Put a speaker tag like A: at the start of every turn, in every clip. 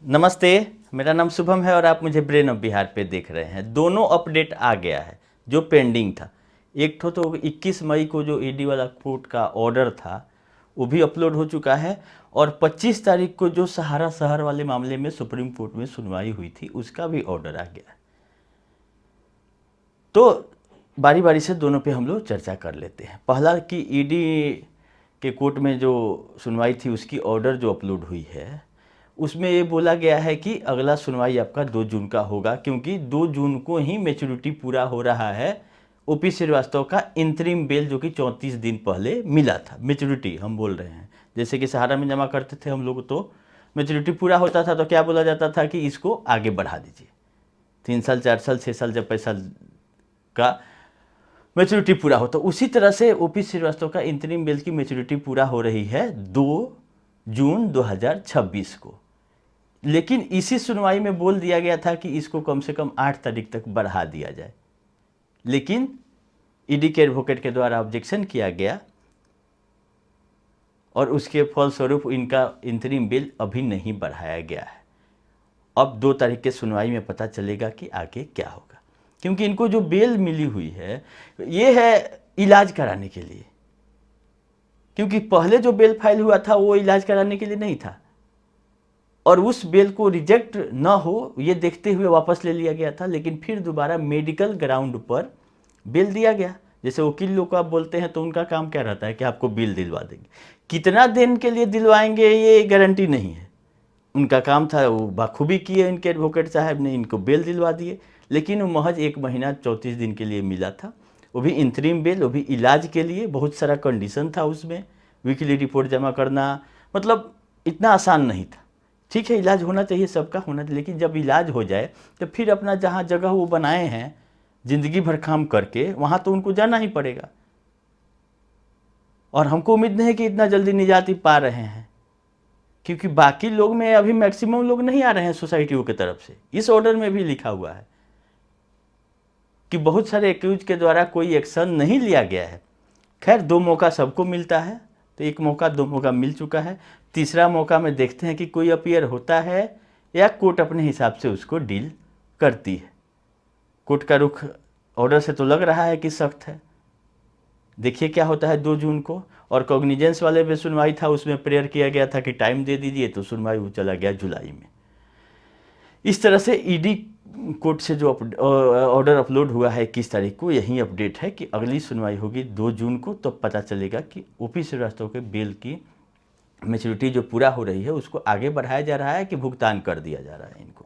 A: नमस्ते। मेरा नाम शुभम है और आप मुझे ब्रेन ऑफ बिहार पे देख रहे हैं। दोनों अपडेट आ गया है जो पेंडिंग था। एक तो 21 मई को जो ईडी वाला कोर्ट का ऑर्डर था वो भी अपलोड हो चुका है, और 25 तारीख को जो सहारा शहर वाले मामले में सुप्रीम कोर्ट में सुनवाई हुई थी उसका भी ऑर्डर आ गया है। तो बारी बारी से दोनों पे हम लोग चर्चा कर लेते हैं। पहला कि ईडी के कोर्ट में जो सुनवाई थी उसकी ऑर्डर जो अपलोड हुई है उसमें ये बोला गया है कि अगला सुनवाई आपका 2 जून का होगा, क्योंकि 2 जून को ही मैच्योरिटी पूरा हो रहा है ओपी श्रीवास्तव का इंतरिम बेल, जो कि 34 दिन पहले मिला था। मैच्योरिटी हम बोल रहे हैं, जैसे कि सहारा में जमा करते थे हम लोग तो मैच्योरिटी पूरा होता था तो क्या बोला जाता था कि इसको आगे बढ़ा दीजिए, 3 साल 4 साल 6 साल जब पैसा का मैच्योरिटी पूरा हो। तो उसी तरह से ओपी श्रीवास्तव का इंतरिम बेल की मैच्योरिटी पूरा हो रही है 2 जून 2026 को। लेकिन इसी सुनवाई में बोल दिया गया था कि इसको कम से कम 8 तारीख तक बढ़ा दिया जाए, लेकिन ईडी के एडवोकेट के द्वारा ऑब्जेक्शन किया गया और उसके फलस्वरूप इनका इंतरिम बेल अभी नहीं बढ़ाया गया है। अब 2 तारीख के सुनवाई में पता चलेगा कि आगे क्या होगा, क्योंकि इनको जो बेल मिली हुई है ये है इलाज कराने के लिए, क्योंकि पहले जो बेल फाइल हुआ था वो इलाज कराने के लिए नहीं था, और उस बेल को रिजेक्ट ना हो ये देखते हुए वापस ले लिया गया था। लेकिन फिर दोबारा मेडिकल ग्राउंड पर बेल दिया गया। जैसे वकील लोग को आप बोलते हैं तो उनका काम क्या रहता है कि आपको बेल दिलवा देंगे, कितना दिन के लिए दिलवाएंगे ये गारंटी नहीं है। उनका काम था, वो बाखूबी किए इनके एडवोकेट साहब ने, इनको बेल दिलवा दिए। लेकिन वो महज 1 महीना 34 दिन के लिए मिला था, वो भी इंतरिम बेल, वो भी इलाज के लिए। बहुत सारा कंडीशन था उसमें, वीकली रिपोर्ट जमा करना, मतलब इतना आसान नहीं था। ठीक है, इलाज होना चाहिए, सबका होना चाहिए, लेकिन जब इलाज हो जाए तो फिर अपना जहाँ जगह वो बनाए हैं ज़िंदगी भर काम करके, वहाँ तो उनको जाना ही पड़ेगा। और हमको उम्मीद नहीं है कि इतना जल्दी निजात पा रहे हैं, क्योंकि बाकी लोग में अभी मैक्सिमम लोग नहीं आ रहे हैं सोसाइटियों की तरफ से। इस ऑर्डर में भी लिखा हुआ है कि बहुत सारे एक्यूज के द्वारा कोई एक्शन नहीं लिया गया है। खैर, 2 मौका सबको मिलता है, तो 1 मौका 2 मौका मिल चुका है। तीसरा मौका में देखते हैं कि कोई अपीयर होता है या कोर्ट अपने हिसाब से उसको डील करती है। कोर्ट का रुख ऑर्डर से तो लग रहा है कि सख्त है। देखिए क्या होता है 2 जून को। और कॉग्निजेंस वाले पे सुनवाई था, उसमें प्रेयर किया गया था कि टाइम दे दीजिए, तो सुनवाई वो चला गया जुलाई में। इस तरह से ईडी कोर्ट से जो ऑर्डर अपलोड हुआ है 21 तारीख को, यही अपडेट है कि अगली सुनवाई होगी 2 जून को। तो पता चलेगा कि ओपी श्रीवास्तव के बेल की मैच्योरिटी जो पूरा हो रही है उसको आगे बढ़ाया जा रहा है कि भुगतान कर दिया जा रहा है इनको।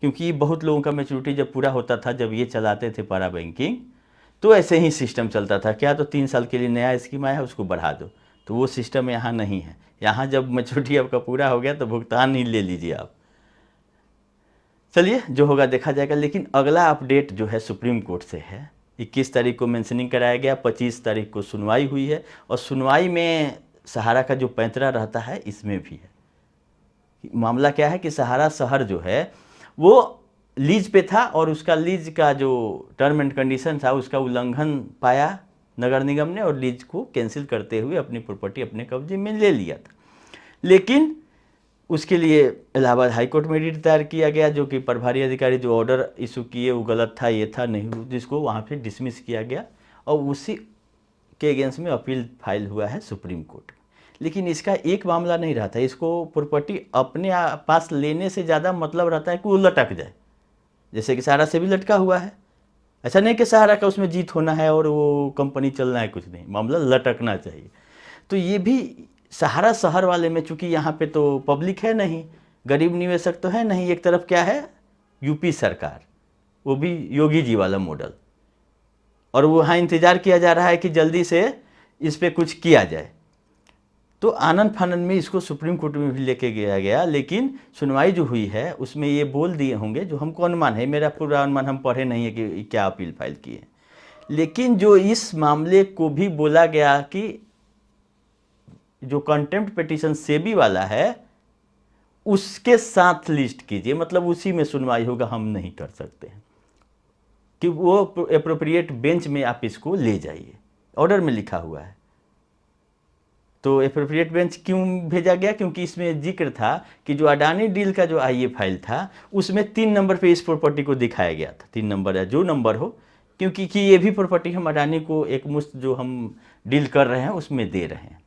A: क्योंकि बहुत लोगों का मैच्योरिटी जब पूरा होता था, जब ये चलाते थे पारा बैंकिंग, तो ऐसे ही सिस्टम चलता था, क्या तो 3 साल के लिए नया स्कीम आया है उसको बढ़ा दो। तो वो सिस्टम यहाँ नहीं है। यहाँ जब मैच्योरिटी आपका पूरा हो गया तो भुगतान ही ले लीजिए आप। चलिए, जो होगा देखा जाएगा। लेकिन अगला अपडेट जो है सुप्रीम कोर्ट से है। 21 तारीख को मेंशनिंग कराया गया, 25 तारीख को सुनवाई हुई है, और सुनवाई में सहारा का जो पैंतरा रहता है इसमें भी है। मामला क्या है कि सहारा शहर जो है वो लीज पे था, और उसका लीज का जो टर्म एंड कंडीशन था उसका उल्लंघन पाया नगर निगम ने, और लीज को कैंसिल करते हुए अपनी प्रॉपर्टी अपने कब्जे में ले लिया था। लेकिन उसके लिए इलाहाबाद हाई कोर्ट में रिट दायर किया गया, जो कि प्रभारी अधिकारी जो ऑर्डर इशू किए वो गलत था, ये था नहीं, जिसको वहाँ पे डिसमिस किया गया, और उसी के अगेंस्ट में अपील फाइल हुआ है सुप्रीम कोर्ट। लेकिन इसका एक मामला नहीं रहता, इसको प्रॉपर्टी अपने पास लेने से ज़्यादा मतलब रहता है कि वो लटक जाए, जैसे कि सहारा से भी लटका हुआ है। ऐसा नहीं कि सहारा का उसमें जीत होना है और वो कंपनी चलना है, कुछ नहीं, मामला लटकना चाहिए। तो ये भी सहारा शहर वाले में, चूंकि यहाँ पे तो पब्लिक है नहीं, गरीब निवेशक तो है नहीं, एक तरफ क्या है यूपी सरकार, वो भी योगी जी वाला मॉडल, और वो वहाँ इंतज़ार किया जा रहा है कि जल्दी से इस पर कुछ किया जाए। तो आनंद फानंद में इसको सुप्रीम कोर्ट में भी लेके गया, लेकिन सुनवाई जो हुई है उसमें ये बोल दिए होंगे, जो हमको अनुमान है, मेरा पूरा अनुमान, हम पढ़े नहीं है कि क्या अपील फाइल की है, लेकिन जो इस मामले को भी बोला गया कि जो कंटेम्प्ट पिटीशन सेबी वाला है उसके साथ लिस्ट कीजिए, मतलब उसी में सुनवाई होगा, हम नहीं कर सकते हैं कि वो एप्रोप्रिएट बेंच में आप इसको ले जाइए, ऑर्डर में लिखा हुआ है। तो एप्रोप्रिएट बेंच क्यों भेजा गया? क्योंकि इसमें जिक्र था कि जो अडानी डील का जो आईए फाइल था उसमें 3 नंबर पे इस प्रॉपर्टी को दिखाया गया था, 3 नंबर या जो नंबर हो, क्योंकि कि ये भी प्रॉपर्टी हम अडानी को एक मुश्त जो हम डील कर रहे हैं उसमें दे रहे हैं।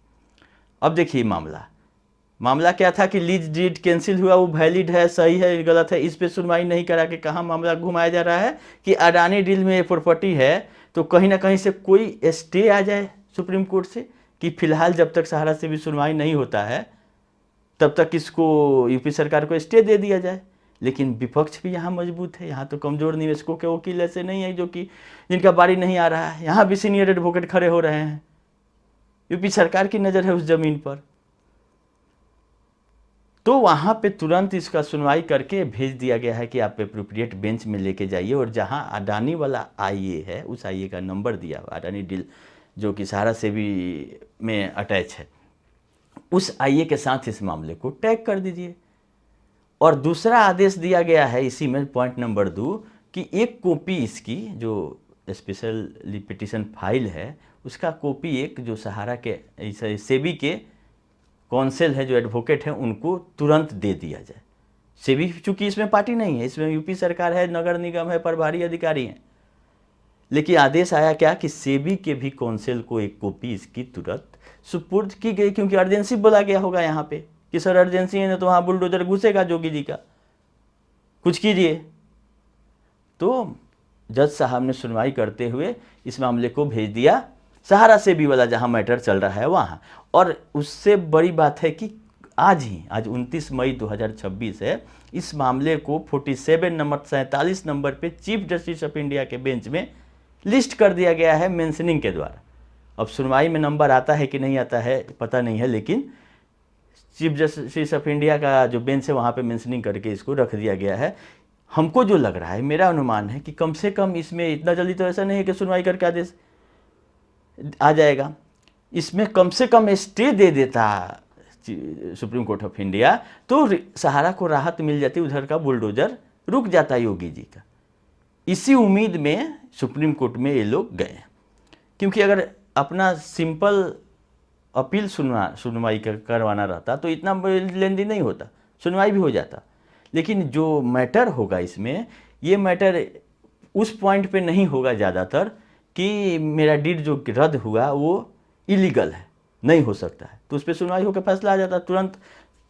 A: अब देखिए मामला क्या था कि लीज डीड कैंसिल हुआ, वो वैलिड है, सही है, गलत है, इस पे सुनवाई नहीं करा के कहाँ मामला घुमाया जा रहा है कि अडानी डील में प्रॉपर्टी है तो कहीं ना कहीं से कोई स्टे आ जाए सुप्रीम कोर्ट से कि फिलहाल जब तक सहारा से भी सुनवाई नहीं होता है तब तक इसको यूपी सरकार को स्टे दे दिया जाए। लेकिन विपक्ष भी यहाँ मजबूत है, यहाँ तो कमज़ोर निवेशकों के वकील ऐसे नहीं है जो कि जिनका बारी नहीं आ रहा है, यहाँ भी सीनियर एडवोकेट खड़े हो रहे हैं, यूपी सरकार की नज़र है उस ज़मीन पर। तो वहाँ पे तुरंत इसका सुनवाई करके भेज दिया गया है कि आप एप्रोप्रिएट बेंच में लेके जाइए, और जहाँ अडानी वाला आईए है उस आईए का नंबर दिया हुआ, अडानी डील जो कि सहारा सेबी में अटैच है, उस आईए के साथ इस मामले को टैग कर दीजिए। और दूसरा आदेश दिया गया है इसी में पॉइंट नंबर 2 कि एक कॉपी इसकी जो स्पेशल पिटिशन फाइल है उसका कॉपी एक जो सहारा के सेबी के कौंसिल है, जो एडवोकेट हैं, उनको तुरंत दे दिया जाए। सेबी चूंकि इसमें पार्टी नहीं है, इसमें यूपी सरकार है, नगर निगम है, प्रभारी अधिकारी हैं, लेकिन आदेश आया क्या कि सेबी के भी कौंसिल को एक कॉपी इसकी तुरंत सुपुर्द की गई, क्योंकि अर्जेंसी बोला गया होगा यहाँ पे कि सर अर्जेंसी है ना, तो वहाँ बुलडोजर घुसेगा जोगी जी का, कुछ कीजिए। तो जज साहब ने सुनवाई करते हुए इस मामले को भेज दिया सहारा सेबी वाला जहाँ मैटर चल रहा है वहाँ। और उससे बड़ी बात है कि आज 29 मई 2026 है, इस मामले को 47 नंबर पे चीफ जस्टिस ऑफ इंडिया के बेंच में लिस्ट कर दिया गया है मेंशनिंग के द्वारा। अब सुनवाई में नंबर आता है कि नहीं आता है पता नहीं है, लेकिन चीफ जस्टिस ऑफ इंडिया का जो बेंच है वहाँ पे मेंशनिंग करके इसको रख दिया गया है। हमको जो लग रहा है, मेरा अनुमान है कि कम से कम इसमें इतना जल्दी तो ऐसा नहीं है कि सुनवाई करके आदेश आ जाएगा, इसमें कम से कम स्टे दे देता सुप्रीम कोर्ट ऑफ इंडिया तो सहारा को राहत मिल जाती, उधर का बुलडोजर रुक जाता योगी जी का। इसी उम्मीद में सुप्रीम कोर्ट में ये लोग गए, क्योंकि अगर अपना सिंपल अपील सुनवाई करवाना रहता तो इतना लेंदी नहीं होता, सुनवाई भी हो जाता। लेकिन जो मैटर होगा इसमें, ये मैटर उस पॉइंट पे नहीं होगा ज़्यादातर कि मेरा डीड जो रद्द हुआ वो इलीगल है, नहीं हो सकता है, तो उस पर सुनवाई होकर फैसला आ जाता, तुरंत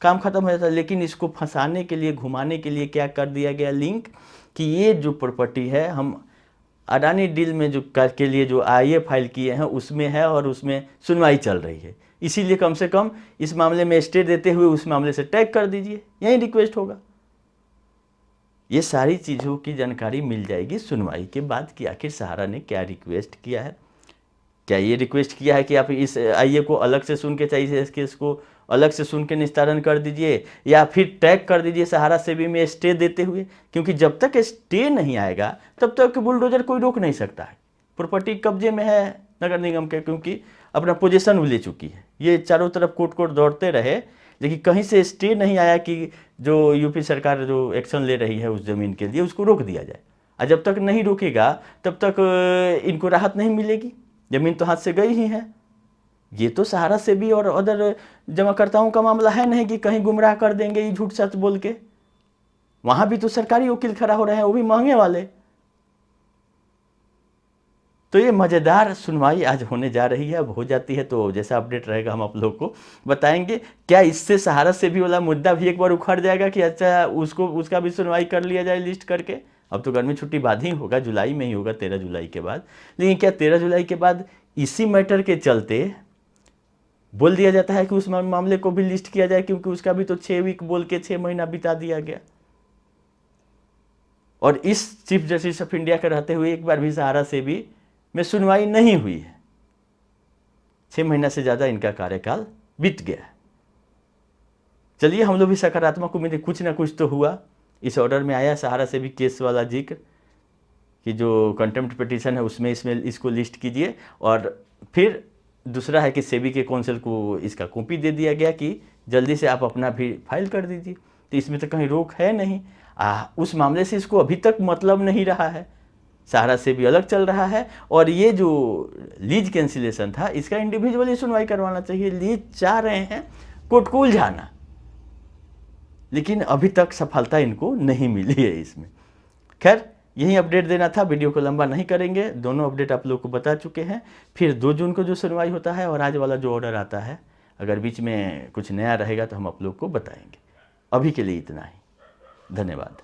A: काम खत्म हो जाता। लेकिन इसको फंसाने के लिए, घुमाने के लिए क्या कर दिया गया लिंक कि ये जो प्रॉपर्टी है हम अडानी डील में जो के लिए जो आईए फाइल किए हैं उसमें है और उसमें सुनवाई चल रही है, इसीलिए कम से कम इस मामले में स्टे देते हुए उस मामले से टैग कर दीजिए, यही रिक्वेस्ट होगा। ये सारी चीज़ों की जानकारी मिल जाएगी सुनवाई के बाद कि आखिर सहारा ने क्या रिक्वेस्ट किया है। क्या ये रिक्वेस्ट किया है कि आप इस आईए को अलग से सुन के, चाहिए इस केस को अलग से सुन के निस्तारण कर दीजिए, या फिर टैग कर दीजिए सहारा सेबी में स्टे देते हुए, क्योंकि जब तक स्टे नहीं आएगा तब तक बुलडोजर कोई रोक नहीं सकता है। प्रॉपर्टी कब्जे में है नगर निगम के, क्योंकि अपना पोजीशन ले चुकी है, ये चारों तरफ कोर्ट दौड़ते रहे, लेकिन कहीं से स्टे नहीं आया कि जो यूपी सरकार जो एक्शन ले रही है उस ज़मीन के लिए उसको रोक दिया जाए। और जब तक नहीं रोकेगा तब तक इनको राहत नहीं मिलेगी, ज़मीन तो हाथ से गई ही है। ये तो सहारा से भी और अदर जमाकर्ताओं का मामला है नहीं कि कहीं गुमराह कर देंगे ये झूठ सच बोल के, वहाँ भी तो सरकारी वकील खड़ा हो रहे हैं, वो भी महंगे वाले। तो ये मज़ेदार सुनवाई आज होने जा रही है, अब हो जाती है तो जैसा अपडेट रहेगा हम आप लोग को बताएंगे। क्या इससे सहारा से भी वाला मुद्दा भी एक बार उखड़ जाएगा कि अच्छा उसका भी सुनवाई कर लिया जाए लिस्ट करके? अब तो गर्मी छुट्टी बाद ही होगा, जुलाई में ही होगा, 13 जुलाई के बाद। लेकिन क्या 13 जुलाई के बाद इसी मैटर के चलते बोल दिया जाता है कि उस मामले को भी लिस्ट किया जाए, क्योंकि उसका भी तो 6 वीक बोल के 6 महीना बिता दिया गया, और इस चीफ जस्टिस ऑफ इंडिया के रहते हुए एक बार भी सहारा से भी में सुनवाई नहीं हुई है। 6 महीना से ज़्यादा इनका कार्यकाल बीत गया। चलिए हम लोग भी सकारात्मक उम्मीद है, कुछ ना कुछ तो हुआ। इस ऑर्डर में आया सहारा से भी केस वाला जिक्र कि जो कंटेम्प्ट पिटीशन है उसमें इसको लिस्ट कीजिए, और फिर दूसरा है कि सेबी के कौंसिल को इसका कॉपी दे दिया गया कि जल्दी से आप अपना भी फाइल कर दीजिए। तो इसमें तो कहीं रोक है नहीं, उस मामले से इसको अभी तक मतलब नहीं रहा है। सहारा से भी अलग चल रहा है। और ये जो लीज कैंसिलेशन था इसका इंडिविजुअली सुनवाई करवाना चाहिए। लीज चाह रहे हैं कोर्ट को उलझाना, लेकिन अभी तक सफलता इनको नहीं मिली है इसमें। खैर यही अपडेट देना था, वीडियो को लंबा नहीं करेंगे, दोनों अपडेट आप लोग को बता चुके हैं। फिर 2 जून को जो सुनवाई होता है और आज वाला जो ऑर्डर आता है, अगर बीच में कुछ नया रहेगा तो हम आप लोग को बताएंगे। अभी के लिए इतना ही, धन्यवाद।